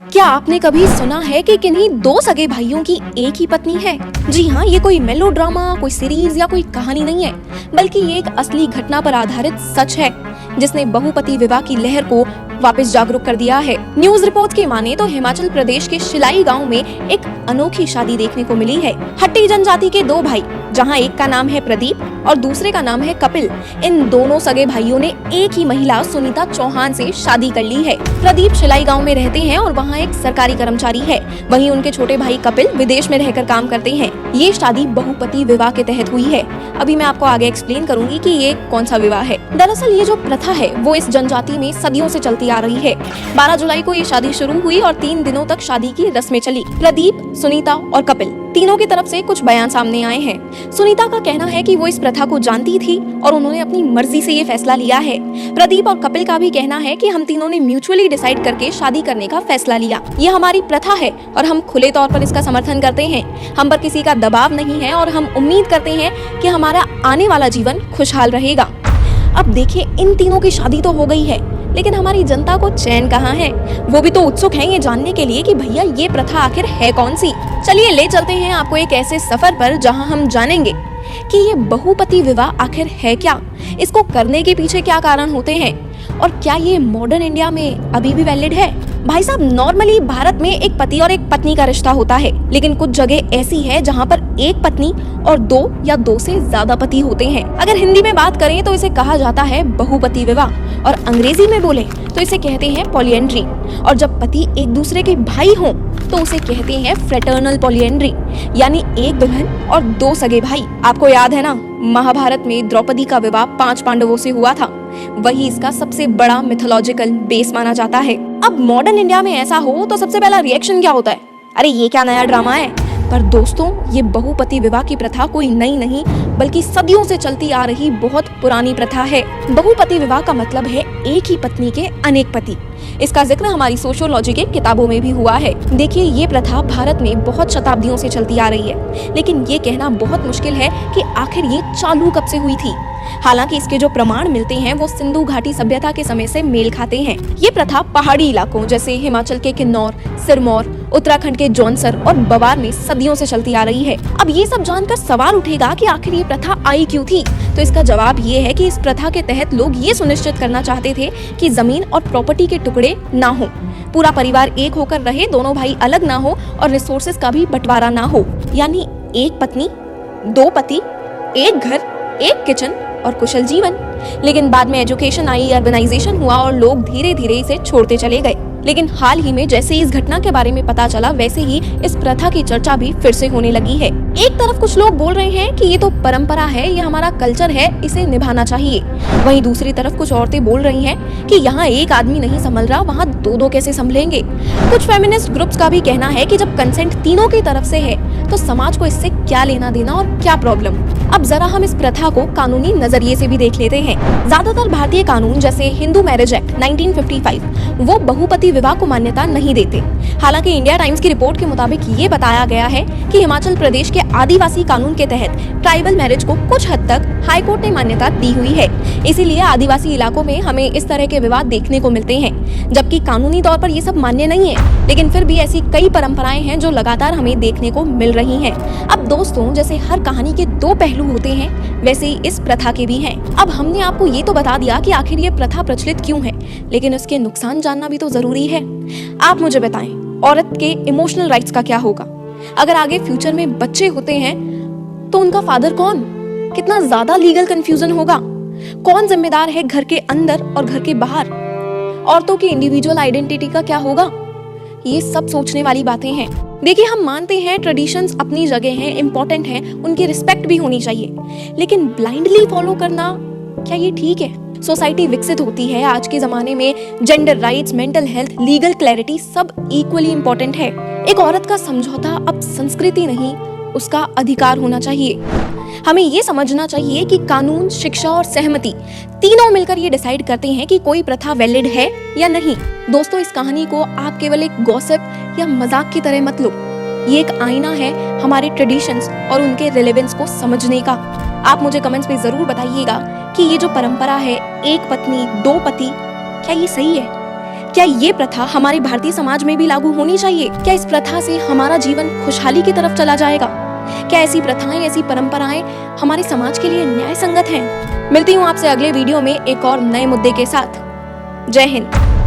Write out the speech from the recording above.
क्या आपने कभी सुना है कि किन्हीं दो सगे भाइयों की एक ही पत्नी है? जी हाँ, ये कोई मेलोड्रामा, कोई सीरीज या कोई कहानी नहीं है, बल्कि ये एक असली घटना पर आधारित सच है, जिसने बहुपति विवाह की लहर को वापस जागरूक कर दिया है। न्यूज रिपोर्ट की माने तो हिमाचल प्रदेश के शिलाई गांव में एक अनोखी शादी देखने को मिली है। हट्टी जनजाति के दो भाई, जहां एक का नाम है प्रदीप और दूसरे का नाम है कपिल, इन दोनों सगे भाइयों ने एक ही महिला सुनीता चौहान से शादी कर ली है। प्रदीप शिलाई गांव में रहते हैं और वहां एक सरकारी कर्मचारी है, वहीं उनके छोटे भाई कपिल विदेश में रहकर काम करते हैं। ये शादी बहुपति विवाह के तहत हुई है। अभी मैं आपको आगे एक्सप्लेन करूंगी कि ये कौन सा विवाह है। दरअसल ये जो प्रथा है वो इस जनजाति में सदियों से चलती आ रही है। 12 जुलाई को ये शादी शुरू हुई और 3 दिनों तक शादी की रस्में चली। प्रदीप, सुनीता और कपिल तीनों की तरफ से कुछ बयान सामने आए हैं। सुनीता का कहना है कि वो इस प्रथा को जानती थी और उन्होंने अपनी मर्जी से ये फैसला लिया है। प्रदीप और कपिल का भी कहना है कि हम तीनों ने म्यूचुअली डिसाइड करके शादी करने का फैसला लिया। ये हमारी प्रथा है और हम खुले तौर पर इसका समर्थन करते हैं। हम पर किसी का दबाव नहीं है और हम उम्मीद करते हैं कि हमारा आने वाला जीवन खुशहाल रहेगा। अब देखिए, इन तीनों की शादी तो हो गई है, लेकिन हमारी जनता को चैन कहाँ है? वो भी तो उत्सुक हैं ये जानने के लिए कि भैया ये प्रथा आखिर है कौन सी। चलिए ले चलते हैं आपको एक ऐसे सफर पर जहां हम जानेंगे कि ये बहुपति विवाह आखिर है क्या, इसको करने के पीछे क्या कारण होते हैं और क्या ये मॉडर्न इंडिया में अभी भी वैलिड है। भाई साहब, नॉर्मली भारत में एक पति और एक पत्नी का रिश्ता होता है, लेकिन कुछ जगह ऐसी है जहाँ पर एक पत्नी और 2 या 2 से ज्यादा पति होते हैं। अगर हिंदी में बात करें तो इसे कहा जाता है बहुपति विवाह और अंग्रेजी में बोले तो इसे कहते हैं पॉलीएंड्री। और जब पति एक दूसरे के भाई हों तो उसे कहते हैं फ्रेटर्नल पॉलीएंड्री, यानी एक दुल्हन और 2 सगे भाई। आपको याद है ना, महाभारत में द्रौपदी का विवाह 5 पांडवों से हुआ था। वही इसका सबसे बड़ा मिथोलॉजिकल बेस माना जाता है। अब मॉडर्न इंडिया में ऐसा हो तो सबसे पहला रिएक्शन क्या होता है? अरे ये क्या नया ड्रामा है? पर दोस्तों, ये बहुपति विवाह की प्रथा कोई नई नहीं, बल्कि सदियों से चलती आ रही बहुत पुरानी प्रथा है। बहुपति विवाह का मतलब है एक ही पत्नी के अनेक पति। इसका जिक्र हमारी सोशियोलॉजी के किताबों में भी हुआ है। देखिए, ये प्रथा भारत में बहुत शताब्दियों से चलती आ रही है, लेकिन ये कहना बहुत मुश्किल है कि आखिर ये चालू कब से हुई थी। हालांकि इसके जो प्रमाण मिलते हैं वो सिंधु घाटी सभ्यता के समय से मेल खाते हैं। ये प्रथा पहाड़ी इलाकों जैसे हिमाचल के किन्नौर, सिरमौर, उत्तराखंड के जौनसर और बवार में सदियों से चलती आ रही है। अब ये सब जानकर सवाल उठेगा कि आखिर ये प्रथा आई क्यों थी? तो इसका जवाब ये है कि इस प्रथा के तहत लोग ये सुनिश्चित करना चाहते थे कि जमीन और प्रॉपर्टी के टुकड़े ना हो, पूरा परिवार एक होकर रहे, दोनों भाई अलग ना हो और रिसोर्सेज का भी बंटवारा ना हो। यानी एक पत्नी, 2 पति, एक घर, एक किचन और कुशल जीवन। लेकिन बाद में एजुकेशन आई, अर्बनाइजेशन हुआ और लोग धीरे धीरे इसे छोड़ते चले गए। लेकिन हाल ही में जैसे इस घटना के बारे में पता चला, वैसे ही इस प्रथा की चर्चा भी फिर से होने लगी है। एक तरफ कुछ लोग बोल रहे हैं कि ये तो परंपरा है, ये हमारा कल्चर है, इसे निभाना चाहिए। वहीं दूसरी तरफ कुछ औरतें बोल रही हैं कि यहाँ एक आदमी नहीं संभल रहा, वहाँ 2 कैसे संभलेंगे। कुछ फेमिनिस्ट ग्रुप्स का भी कहना है कि जब कंसेंट तीनों की तरफ से है तो समाज को इससे क्या लेना देना और क्या प्रॉब्लम। अब जरा हम इस प्रथा को कानूनी नजरिए से भी देख लेते हैं। ज्यादातर भारतीय कानून जैसे हिंदू मैरिज एक्ट 1955 वो बहुपति विवाह को मान्यता नहीं देते। हालांकि इंडिया टाइम्स की रिपोर्ट के मुताबिक ये बताया गया है कि हिमाचल प्रदेश के आदिवासी कानून के तहत ट्राइबल मैरिज को कुछ हद तक हाई कोर्ट ने मान्यता दी हुई है। इसीलिए आदिवासी इलाकों में हमें इस तरह के विवाद देखने को मिलते हैं, जबकि कानूनी तौर पर ये सब मान्य नहीं है। लेकिन फिर भी ऐसी कई परंपराएं हैं जो लगातार हमें देखने को मिल रही हैं। अब दोस्तों, जैसे हर कहानी के 2 पहलू होते हैं, वैसे ही इस प्रथा के भी हैं। अब हमने आपको ये तो बता दिया कि आखिर ये प्रथा प्रचलित क्यों है, लेकिन उसके नुकसान जानना भी तो जरूरी है। आप मुझे बताएं, औरत के इमोशनल राइट्स का क्या होगा? अगर आगे फ्यूचर में बच्चे होते हैं तो उनका फादर कौन? कितना ज्यादा लीगल कंफ्यूजन होगा। कौन जिम्मेदार है घर के अंदर और घर के बाहर? औरतों की इंडिविजुअल आइडेंटिटी का क्या होगा? ये सब सोचने वाली बातें हैं। देखिए, हम मानते हैं ट्रेडिशंस अपनी जगह हैं, इम्पोर्टेंट हैं, उनकी रिस्पेक्ट भी होनी चाहिए, लेकिन ब्लाइंडली फॉलो करना क्या ये ठीक है? सोसाइटी विकसित होती है, आज के जमाने में gender rights, mental health, legal clarity सब इक्वली इम्पोर्टेंट है। एक औरत का समझौता अब संस्कृति नहीं, उसका अधिकार होना चाहिए। हमें ये समझना चाहिए कि कानून, शिक्षा और सहमति तीनों मिलकर ये डिसाइड करते हैं कि कोई प्रथा वैलिड है या नहीं। दोस्तों, इस कहानी को आप केवल एक गॉसिप या मजाक की तरह मत लो। ये एक आईना है हमारे ट्रेडिशंस और उनके रिलेवेंस को समझने का। आप मुझे कमेंट्स में जरूर बताइएगा कि ये जो परंपरा है, एक पत्नी 2 पति, क्या ये सही है? क्या ये प्रथा हमारे भारतीय समाज में भी लागू होनी चाहिए? क्या इस प्रथा से हमारा जीवन खुशहाली की तरफ चला जाएगा? क्या ऐसी प्रथाएं, ऐसी परंपराएं हमारे समाज के लिए न्याय संगत हैं? मिलती हूँ आपसे अगले वीडियो में एक और नए मुद्दे के साथ। जय हिंद।